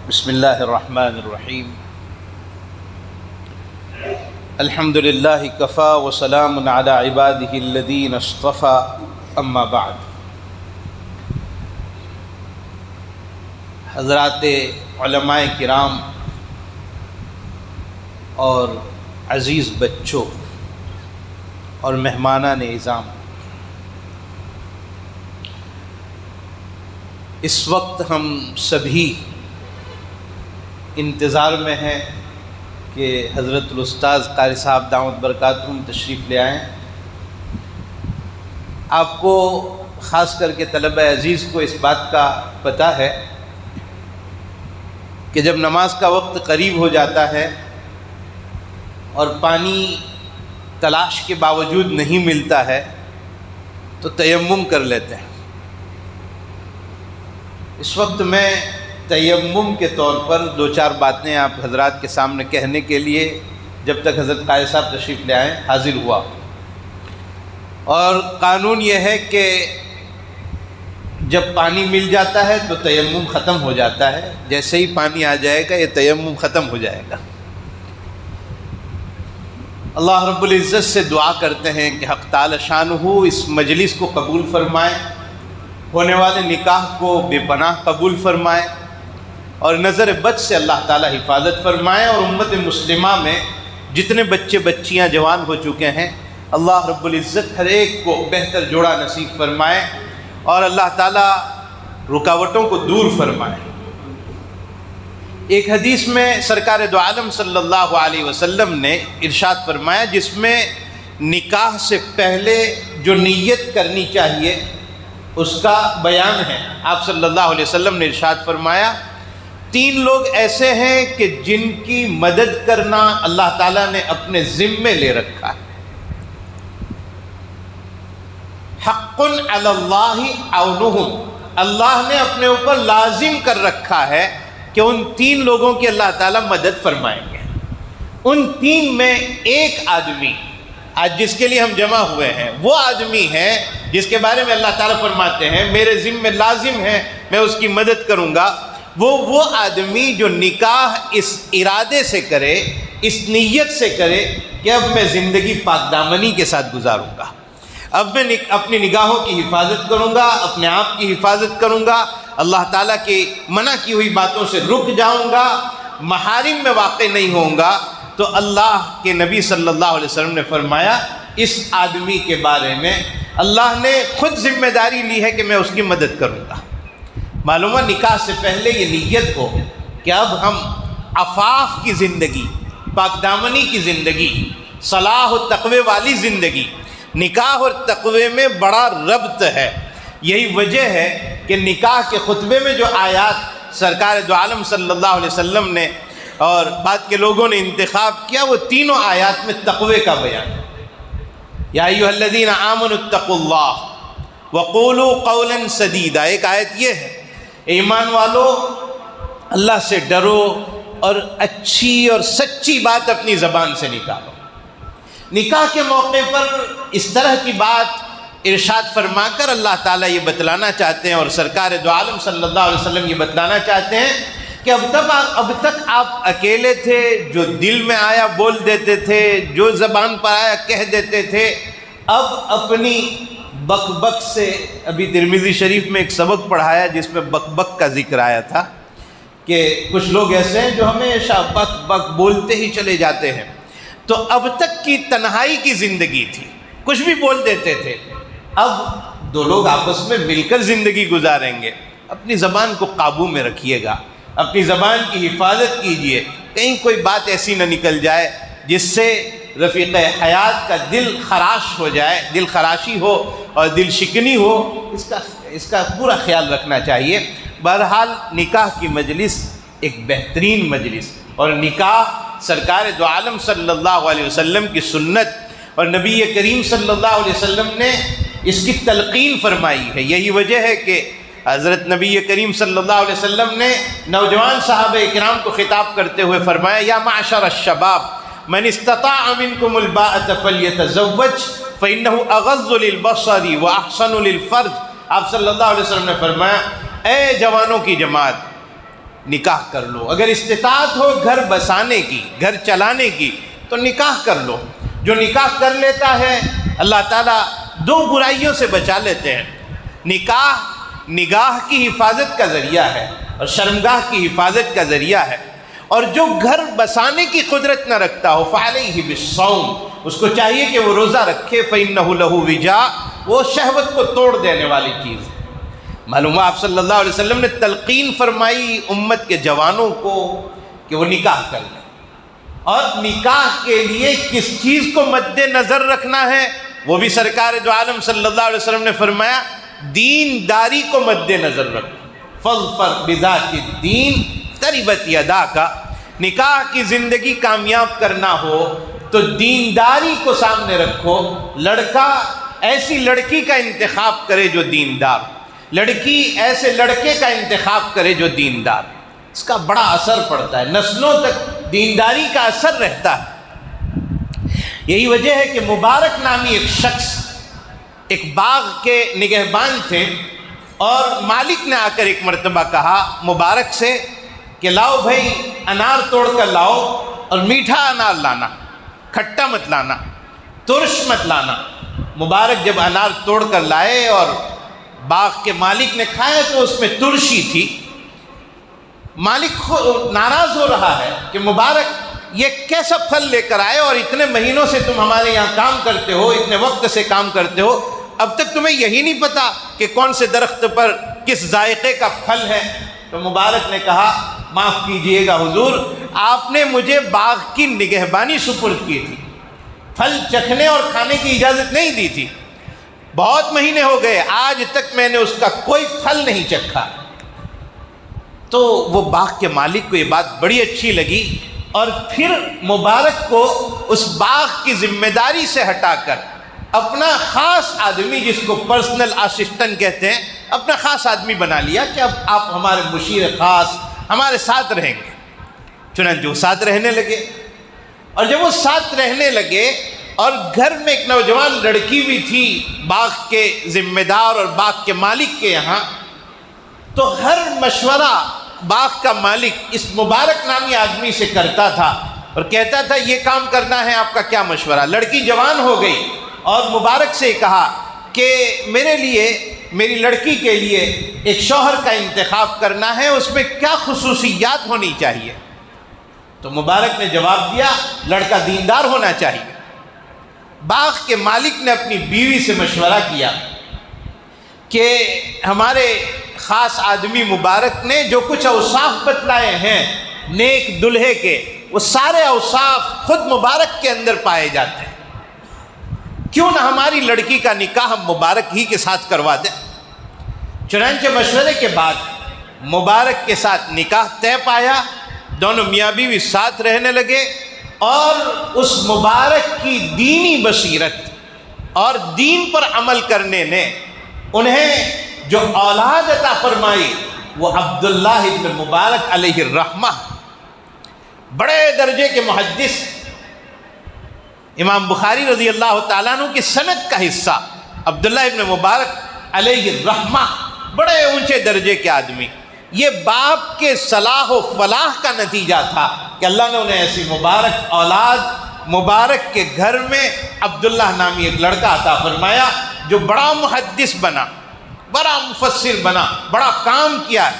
بسم اللہ الرحمن الرحیم الحمد للہ کفا وسلام علی عبادہ الذین اصطفی اما بعد۔ حضرات علماء کرام اور عزیز بچوں اور مہمانان اعظام، اس وقت ہم سبھی انتظار میں ہیں کہ حضرت الاستاذ قاری صاحب دعوت برکاتہم تشریف لے آئیں۔ آپ کو خاص کر کے طلبہ عزیز کو اس بات کا پتہ ہے کہ جب نماز کا وقت قریب ہو جاتا ہے اور پانی تلاش کے باوجود نہیں ملتا ہے تو تیمم کر لیتے ہیں۔ اس وقت میں تیمم کے طور پر دو چار باتیں آپ حضرات کے سامنے کہنے کے لیے جب تک حضرت قاری صاحب تشریف لے آئیں حاضر ہوا، اور قانون یہ ہے کہ جب پانی مل جاتا ہے تو تیمم ختم ہو جاتا ہے، جیسے ہی پانی آ جائے گا یہ تیمم ختم ہو جائے گا۔ اللہ رب العزت سے دعا کرتے ہیں کہ حق تعالی شانہ اس مجلس کو قبول فرمائے، ہونے والے نکاح کو بے پناہ قبول فرمائے، اور نظر بد سے اللہ تعالی حفاظت فرمائے، اور امت مسلمہ میں جتنے بچے بچیاں جوان ہو چکے ہیں اللہ رب العزت ہر ایک کو بہتر جوڑا نصیب فرمائے، اور اللہ تعالی رکاوٹوں کو دور فرمائے۔ ایک حدیث میں سرکار دو عالم صلی اللہ علیہ وسلم نے ارشاد فرمایا، جس میں نکاح سے پہلے جو نیت کرنی چاہیے اس کا بیان ہے۔ آپ صلی اللہ علیہ وسلم نے ارشاد فرمایا، تین لوگ ایسے ہیں کہ جن کی مدد کرنا اللہ تعالیٰ نے اپنے ذمے لے رکھا ہے۔ حق علی اللہ عونہم، اللہ نے اپنے اوپر لازم کر رکھا ہے کہ ان تین لوگوں کی اللہ تعالیٰ مدد فرمائیں گے۔ ان تین میں ایک آدمی آج جس کے لیے ہم جمع ہوئے ہیں وہ آدمی ہے جس کے بارے میں اللہ تعالیٰ فرماتے ہیں میرے ذمے لازم ہے میں اس کی مدد کروں گا۔ وہ آدمی جو نکاح اس ارادے سے کرے، اس نیت سے کرے کہ اب میں زندگی پاک دامنی کے ساتھ گزاروں گا، اب میں اپنی نگاہوں کی حفاظت کروں گا، اپنے آپ کی حفاظت کروں گا، اللہ تعالیٰ کی منع کی ہوئی باتوں سے رک جاؤں گا، محارم میں واقع نہیں ہوں گا، تو اللہ کے نبی صلی اللہ علیہ وسلم نے فرمایا اس آدمی کے بارے میں اللہ نے خود ذمہ داری لی ہے کہ میں اس کی مدد کروں گا۔ معلومہ نکاح سے پہلے یہ نیت ہو کہ اب ہم عفاف کی زندگی، پاک دامنی کی زندگی، صلاح و تقوی والی زندگی، نکاح اور تقوی میں بڑا ربط ہے۔ یہی وجہ ہے کہ نکاح کے خطبے میں جو آیات سرکار دو عالم صلی اللہ علیہ وسلم نے اور بعد کے لوگوں نے انتخاب کیا، وہ تینوں آیات میں تقوی کا بیان ہے۔ یا ایھا الذین آمنوا اتقوا اللہ وقولوا قولا سدیدا، ایک آیت یہ ہے ایمان والو اللہ سے ڈرو اور اچھی اور سچی بات اپنی زبان سے نکالو۔ نکاح کے موقع پر اس طرح کی بات ارشاد فرما کر اللہ تعالیٰ یہ بتلانا چاہتے ہیں، اور سرکار دو عالم صلی اللہ علیہ وسلم یہ بتلانا چاہتے ہیں کہ اب تک آپ اکیلے تھے، جو دل میں آیا بول دیتے تھے، جو زبان پر آیا کہہ دیتے تھے، اب اپنی بک بک سے، ابھی ترمذی شریف میں ایک سبق پڑھایا جس میں بک بک کا ذکر آیا تھا کہ کچھ لوگ ایسے ہیں جو ہمیشہ بک بک بولتے ہی چلے جاتے ہیں، تو اب تک کی تنہائی کی زندگی تھی، کچھ بھی بول دیتے تھے، اب دو لوگ آپس میں مل کر زندگی گزاریں گے۔ اپنی زبان کو قابو میں رکھیے گا، اپنی زبان کی حفاظت کیجئے، کہیں کوئی بات ایسی نہ نکل جائے جس سے رفیق حیات کا دل خراش ہو جائے، دل خراشی ہو اور دل شکنی ہو، اس کا پورا خیال رکھنا چاہیے۔ بہرحال نکاح کی مجلس ایک بہترین مجلس، اور نکاح سرکار دو عالم صلی اللہ علیہ وسلم کی سنت، اور نبی کریم صلی اللہ علیہ وسلم نے اس کی تلقین فرمائی ہے۔ یہی وجہ ہے کہ حضرت نبی کریم صلی اللہ علیہ وسلم نے نوجوان صحابہ اکرام کو خطاب کرتے ہوئے فرمایا، یا معشر الشباب من استطاع منکم الباءۃ فلیتزوج فإنہ اغض للبصر واحسن للفرج۔ آپ صلی اللہ علیہ وسلم نے فرمایا، اے جوانوں کی جماعت، نکاح کر لو، اگر استطاعت ہو گھر بسانے کی، گھر چلانے کی، تو نکاح کر لو۔ جو نکاح کر لیتا ہے اللہ تعالیٰ دو برائیوں سے بچا لیتے ہیں۔ نکاح نگاہ کی حفاظت کا ذریعہ ہے اور شرمگاہ کی حفاظت کا ذریعہ ہے، اور جو گھر بسانے کی قدرت نہ رکھتا ہو فعلیہ بالصوم، اس کو چاہیے کہ وہ روزہ رکھے، فإنہ لہ وجاء، وہ شہوت کو توڑ دینے والی چیز ہے۔ معلوم ہوا آپ صلی اللہ علیہ وسلم نے تلقین فرمائی امت کے جوانوں کو کہ وہ نکاح کر لیں، اور نکاح کے لیے کس چیز کو مد نظر رکھنا ہے وہ بھی سرکار دو عالم صلی اللہ علیہ وسلم نے فرمایا، دینداری کو مد نظر رکھو، فاظفر بذات الدین تربت یداک۔ نکاح کی زندگی کامیاب کرنا ہو تو دینداری کو سامنے رکھو۔ لڑکا ایسی لڑکی کا انتخاب کرے جو دیندار، لڑکی ایسے لڑکے کا انتخاب کرے جو دیندار، اس کا بڑا اثر پڑتا ہے، نسلوں تک دینداری کا اثر رہتا ہے۔ یہی وجہ ہے کہ مبارک نامی ایک شخص ایک باغ کے نگہبان تھے، اور مالک نے آ کر ایک مرتبہ کہا مبارک سے کہ لاؤ بھائی انار توڑ کر لاؤ، اور میٹھا انار لانا، کھٹا مت لانا، ترش مت لانا۔ مبارک جب انار توڑ کر لائے اور باغ کے مالک نے کھایا تو اس میں ترشی تھی۔ مالک ناراض ہو رہا ہے کہ مبارک یہ کیسا پھل لے کر آئے، اور اتنے مہینوں سے تم ہمارے یہاں کام کرتے ہو، اتنے وقت سے کام کرتے ہو، اب تک تمہیں یہی نہیں پتا کہ کون سے درخت پر کس ذائقے کا پھل ہے۔ تو مبارک نے کہا معاف کیجئے گا حضور، آپ نے مجھے باغ کی نگہبانی سپرد کی تھی، پھل چکھنے اور کھانے کی اجازت نہیں دی تھی، بہت مہینے ہو گئے آج تک میں نے اس کا کوئی پھل نہیں چکھا۔ تو وہ باغ کے مالک کو یہ بات بڑی اچھی لگی، اور پھر مبارک کو اس باغ کی ذمہ داری سے ہٹا کر اپنا خاص آدمی، جس کو پرسنل اسسٹنٹ کہتے ہیں، اپنا خاص آدمی بنا لیا کہ اب آپ ہمارے مشیر خاص ہمارے ساتھ رہیں گے۔ چنانچہ وہ ساتھ رہنے لگے، اور جب وہ ساتھ رہنے لگے اور گھر میں ایک نوجوان لڑکی بھی تھی باغ کے ذمہ دار اور باغ کے مالک کے یہاں، تو ہر مشورہ باغ کا مالک اس مبارک نامی آدمی سے کرتا تھا اور کہتا تھا یہ کام کرنا ہے، آپ کا کیا مشورہ؟ لڑکی جوان ہو گئی اور مبارک سے کہا کہ میرے لیے، میری لڑکی کے لیے ایک شوہر کا انتخاب کرنا ہے، اس میں کیا خصوصیات ہونی چاہیے؟ تو مبارک نے جواب دیا لڑکا دیندار ہونا چاہیے۔ باغ کے مالک نے اپنی بیوی سے مشورہ کیا کہ ہمارے خاص آدمی مبارک نے جو کچھ اوصاف بتلائے ہیں نیک دلہے کے، وہ سارے اوصاف خود مبارک کے اندر پائے جاتے ہیں، کیوں نہ ہماری لڑکی کا نکاح ہم مبارک ہی کے ساتھ کروا دیں۔ چنانچہ مشورے کے بعد مبارک کے ساتھ نکاح طے پایا، دونوں میاں بیوی ساتھ رہنے لگے، اور اس مبارک کی دینی بصیرت اور دین پر عمل کرنے نے انہیں جو اولاد عطا فرمائی وہ عبداللہ ابن مبارک علیہ الرحمہ، بڑے درجے کے محدث، امام بخاری رضی اللہ تعالیٰ عنہ کی سند کا حصہ عبداللہ ابن مبارک علیہ الرحمہ، بڑے اونچے درجے کے آدمی۔ یہ باپ کے صلاح و فلاح کا نتیجہ تھا کہ اللہ نے انہیں ایسی مبارک اولاد، مبارک کے گھر میں عبداللہ نامی ایک لڑکا عطا فرمایا جو بڑا محدث بنا، بڑا مفسر بنا، بڑا کام کیا ہے۔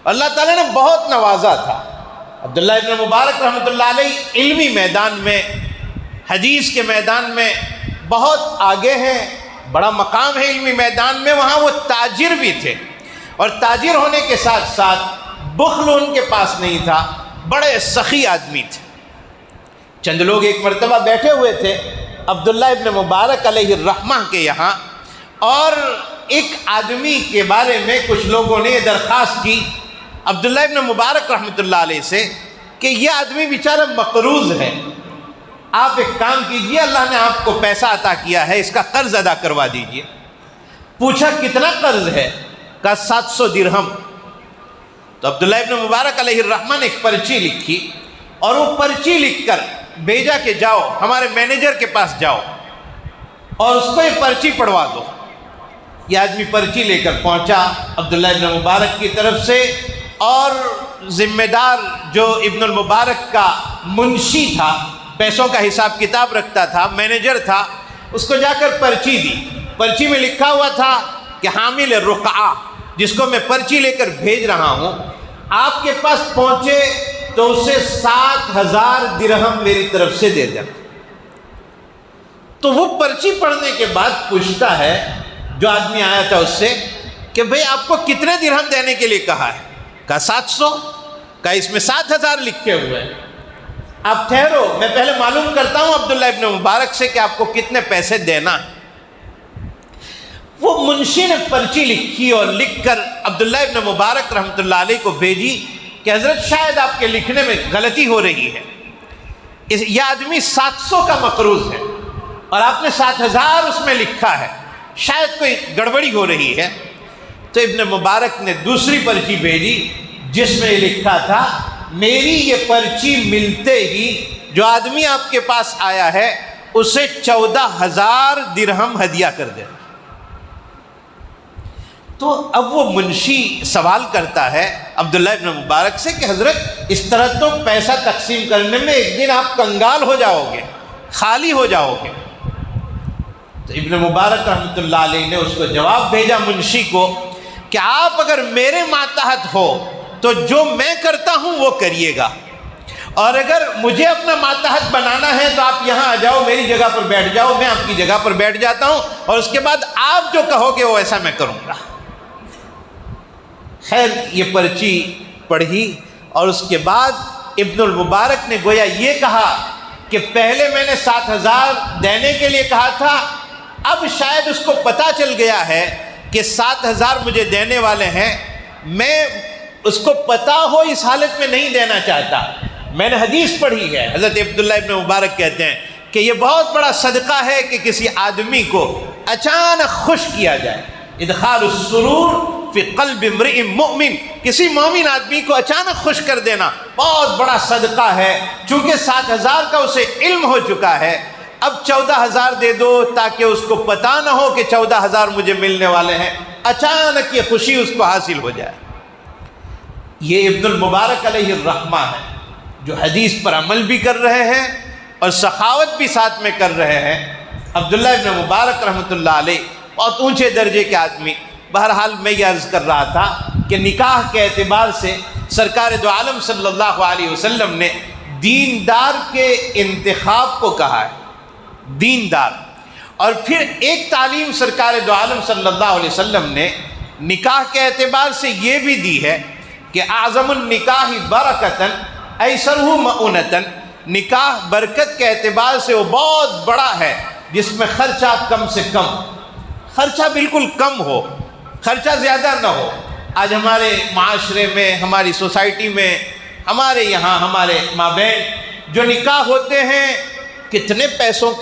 اللہ تعالیٰ نے بہت نوازا تھا۔ عبداللہ ابن مبارک رحمۃ اللہ علیہ علمی میدان میں، حدیث کے میدان میں بہت آگے ہیں، بڑا مقام ہے علمی میدان میں۔ وہاں وہ تاجر بھی تھے، اور تاجر ہونے کے ساتھ ساتھ بخل ان کے پاس نہیں تھا، بڑے سخی آدمی تھے۔ چند لوگ ایک مرتبہ بیٹھے ہوئے تھے عبداللہ ابن مبارک علیہ الرحمہ کے یہاں، اور ایک آدمی کے بارے میں کچھ لوگوں نے یہ درخواست کی عبداللہ ابن مبارک رحمۃ اللہ علیہ سے کہ یہ آدمی بیچارہ مقروض ہے، آپ ایک کام کیجئے، اللہ نے آپ کو پیسہ عطا کیا ہے، اس کا قرض ادا کروا دیجئے۔ پوچھا کتنا قرض ہے؟ کہا 700 درہم۔ تو عبداللہ ابن مبارک علیہ الرحمہ نے ایک پرچی لکھی، اور وہ پرچی لکھ کر بھیجا کہ جاؤ ہمارے مینیجر کے پاس جاؤ اور اس کو یہ پرچی پڑھوا دو۔ یہ آدمی پرچی لے کر پہنچا عبداللہ ابن مبارک کی طرف سے، اور ذمہ دار جو ابن المبارک کا منشی تھا، پیسوں کا حساب کتاب رکھتا تھا، مینیجر تھا، اس کو جا کر پرچی دی۔ پرچی میں لکھا ہوا تھا کہ حامل رقعہ، جس کو میں پرچی لے کر بھیج رہا ہوں، آپ کے پاس پہنچے تو اسے 7,000 درہم میری طرف سے دے دینا۔ تو وہ پرچی پڑھنے کے بعد پوچھتا ہے جو آدمی آیا تھا اس سے کہ بھئی آپ کو کتنے درہم دینے کے لیے کہا ہے؟ کہا 700۔ کہا اس میں 7,000 لکھے ہوئے ہیں، آپ ٹھہرو میں پہلے معلوم کرتا ہوں عبداللہ ابن مبارک سے کہ آپ کو کتنے پیسے دینا ہے۔ وہ منشی نے پرچی لکھی اور لکھ کر عبداللہ ابن مبارک رحمۃ اللہ علیہ کو بھیجی کہ حضرت شاید آپ کے لکھنے میں غلطی ہو رہی ہے، یہ آدمی 700 کا مقروض ہے اور آپ نے 7,000 اس میں لکھا ہے، شاید کوئی گڑبڑی ہو رہی ہے۔ تو ابن مبارک نے دوسری پرچی بھیجی جس میں یہ لکھا تھا میری یہ پرچی ملتے ہی جو آدمی آپ کے پاس آیا ہے اسے 14,000 درہم ہدیہ کر دے۔ تو اب وہ منشی سوال کرتا ہے عبداللہ ابن مبارک سے کہ حضرت اس طرح تو پیسہ تقسیم کرنے میں ایک دن آپ کنگال ہو جاؤ گے، خالی ہو جاؤ گے۔ تو ابن مبارک رحمۃ اللہ علیہ نے اس کو جواب بھیجا منشی کو کہ آپ اگر میرے ماتحت ہو تو جو میں کرتا ہوں وہ کریے گا، اور اگر مجھے اپنا ماتحت بنانا ہے تو آپ یہاں آ جاؤ، میری جگہ پر بیٹھ جاؤ، میں آپ کی جگہ پر بیٹھ جاتا ہوں اور اس کے بعد آپ جو کہو گے وہ ایسا میں کروں گا۔ خیر یہ پرچی پڑھی اور اس کے بعد ابن المبارک نے گویا یہ کہا کہ پہلے میں نے 7,000 دینے کے لیے کہا تھا، اب شاید اس کو پتہ چل گیا ہے کہ 7,000 مجھے دینے والے ہیں، میں اس کو پتہ ہو اس حالت میں نہیں دینا چاہتا۔ میں نے حدیث پڑھی ہے، حضرت عبداللہ ابن مبارک کہتے ہیں کہ یہ بہت بڑا صدقہ ہے کہ کسی آدمی کو اچانک خوش کیا جائے، ادخال السرور فی قلب امرئ مؤمن، کسی مومن آدمی کو اچانک خوش کر دینا بہت بڑا صدقہ ہے۔ چونکہ 7,000 کا اسے علم ہو چکا ہے، اب 14,000 دے دو تاکہ اس کو پتہ نہ ہو کہ 14,000 مجھے ملنے والے ہیں، اچانک یہ خوشی اس کو حاصل ہو جائے۔ یہ ابن المبارک علیہ الرحمہ ہے جو حدیث پر عمل بھی کر رہے ہیں اور سخاوت بھی ساتھ میں کر رہے ہیں۔ عبداللہ ابن مبارک رحمۃ اللہ علیہ بہت اونچے درجے کے آدمی۔ بہرحال میں یہ عرض کر رہا تھا کہ نکاح کے اعتبار سے سرکار دو عالم صلی اللہ علیہ وسلم نے دیندار کے انتخاب کو کہا ہے، دیندار۔ اور پھر ایک تعلیم سرکار دو عالم صلی اللہ علیہ وسلم نے نکاح کے اعتبار سے یہ بھی دی ہے کہ اعظم النکاح برکتاً ایسرہ مؤونتاً، نکاح برکت کے اعتبار سے وہ بہت بڑا ہے جس میں خرچہ کم سے کم، خرچہ بالکل کم ہو، خرچہ زیادہ نہ ہو۔ آج ہمارے معاشرے میں، ہماری سوسائٹی میں، ہمارے یہاں ہمارے مابین جو نکاح ہوتے ہیں کتنے پیسوں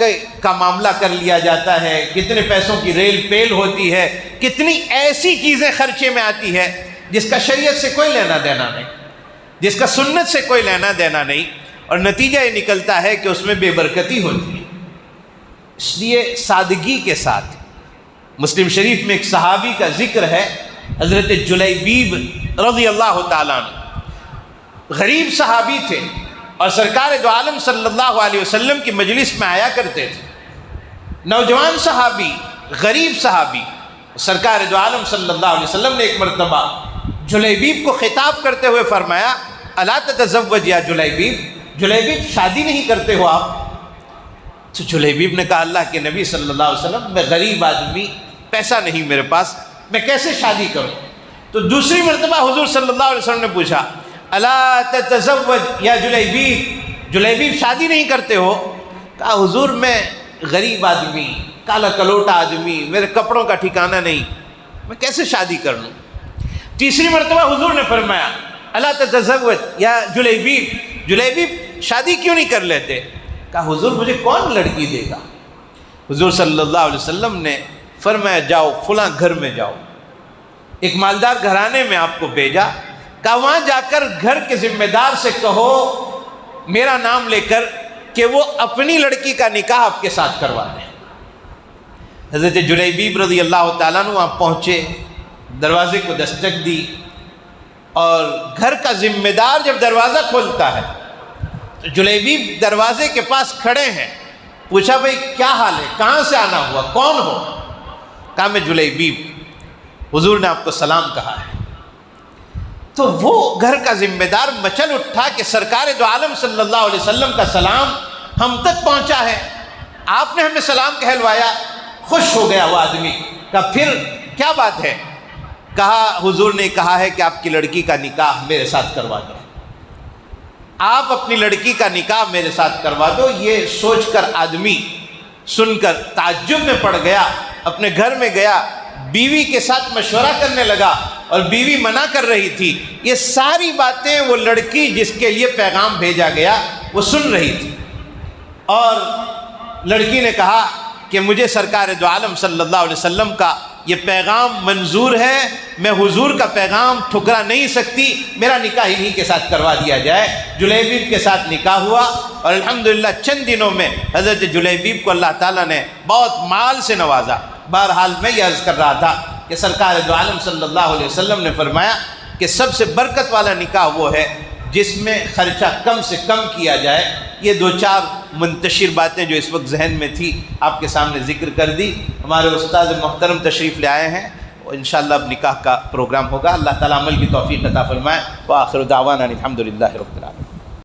کا معاملہ کر لیا جاتا ہے، کتنے پیسوں کی ریل پیل ہوتی ہے، کتنی ایسی چیزیں خرچے میں آتی ہے جس کا شریعت سے کوئی لینا دینا نہیں، جس کا سنت سے کوئی لینا دینا نہیں، اور نتیجہ یہ نکلتا ہے کہ اس میں بے برکتی ہوتی ہے۔ اس لیے سادگی کے ساتھ، مسلم شریف میں ایک صحابی کا ذکر ہے، حضرت جلیبیب رضی اللہ تعالیٰ عنہ، غریب صحابی تھے اور سرکار دو عالم صلی اللہ علیہ وسلم کی مجلس میں آیا کرتے تھے۔ نوجوان صحابی، غریب صحابی، سرکار دو عالم صلی اللہ علیہ وسلم نے ایک مرتبہ جلیبیب کو خطاب کرتے ہوئے فرمایا الا تتزوج یا جلیبیب، جلیبیب شادی نہیں کرتے ہو آپ؟ تو جلیبیب نے کہا اللہ کے نبی صلی اللہ علیہ وسلم میں غریب آدمی، پیسہ نہیں میرے پاس، میں کیسے شادی کروں؟ تو دوسری مرتبہ حضور صلی اللہ علیہ وسلم نے پوچھا الا تتزوج یا جلیبیب، جلیبیب شادی نہیں کرتے ہو؟ کہا حضور میں غریب آدمی، کالا کلوٹا آدمی، میرے کپڑوں کا ٹھکانہ نہیں، میں کیسے شادی کر لوں؟ تیسری مرتبہ حضور نے فرمایا الا تتزوج یا جلیبیب، جلیبیب شادی کیوں نہیں کر لیتے؟ کہا حضور مجھے کون لڑکی دے گا؟ حضور صلی اللہ علیہ وسلم نے فرمایا جاؤ فلاں گھر میں جاؤ، ایک مالدار گھرانے میں آپ کو بھیجا، کہا وہاں جا کر گھر کے ذمہ دار سے کہو میرا نام لے کر کہ وہ اپنی لڑکی کا نکاح آپ کے ساتھ کروا دیں۔ حضرت جلیبیب رضی اللہ تعالیٰ عنہ وہاں پہنچے، دروازے کو دستک دی اور گھر کا ذمہ دار جب دروازہ کھولتا ہے تو جلیبیب دروازے کے پاس کھڑے ہیں. پوچھا بھائی کیا حال ہے, کہاں سے آنا ہوا, کون ہو؟ کہا میں جلیبیب, حضور نے آپ کو سلام کہا ہے. تو وہ گھر کا ذمہ دار مچل اٹھا کہ سرکار دو عالم صلی اللہ علیہ وسلم کا سلام ہم تک پہنچا ہے, آپ نے ہمیں سلام کہلوایا. خوش ہو گیا وہ آدمی. کہا پھر کیا بات ہے؟ کہا حضور نے کہا ہے کہ آپ کی لڑکی کا نکاح میرے ساتھ کروا دو, آپ اپنی لڑکی کا نکاح میرے ساتھ کروا دو. یہ سوچ کر آدمی سن کر تعجب میں پڑ گیا, اپنے گھر میں گیا, بیوی کے ساتھ مشورہ کرنے لگا اور بیوی منع کر رہی تھی. یہ ساری باتیں وہ لڑکی جس کے لیے پیغام بھیجا گیا وہ سن رہی تھی. اور لڑکی نے کہا کہ مجھے سرکار دو عالم صلی اللہ علیہ وسلم کا یہ پیغام منظور ہے, میں حضور کا پیغام ٹھکرا نہیں سکتی, میرا نکاح انہی کے ساتھ کروا دیا جائے. جلیبیب کے ساتھ نکاح ہوا اور الحمدللہ چند دنوں میں حضرت جلیبیب کو اللہ تعالیٰ نے بہت مال سے نوازا. بہرحال میں یہ عرض کر رہا تھا کہ سرکار دو عالم صلی اللہ علیہ وسلم نے فرمایا کہ سب سے برکت والا نکاح وہ ہے جس میں خرچہ کم سے کم کیا جائے. یہ دو چار منتشر باتیں جو اس وقت ذہن میں تھی آپ کے سامنے ذکر کر دی. ہمارے استاد محترم تشریف لے آئے ہیں, انشاءاللہ اب نکاح کا پروگرام ہوگا. اللہ تعالیٰ عمل کی توفیق عطا فرمائے. وآخر دعوانا الحمدللہ رب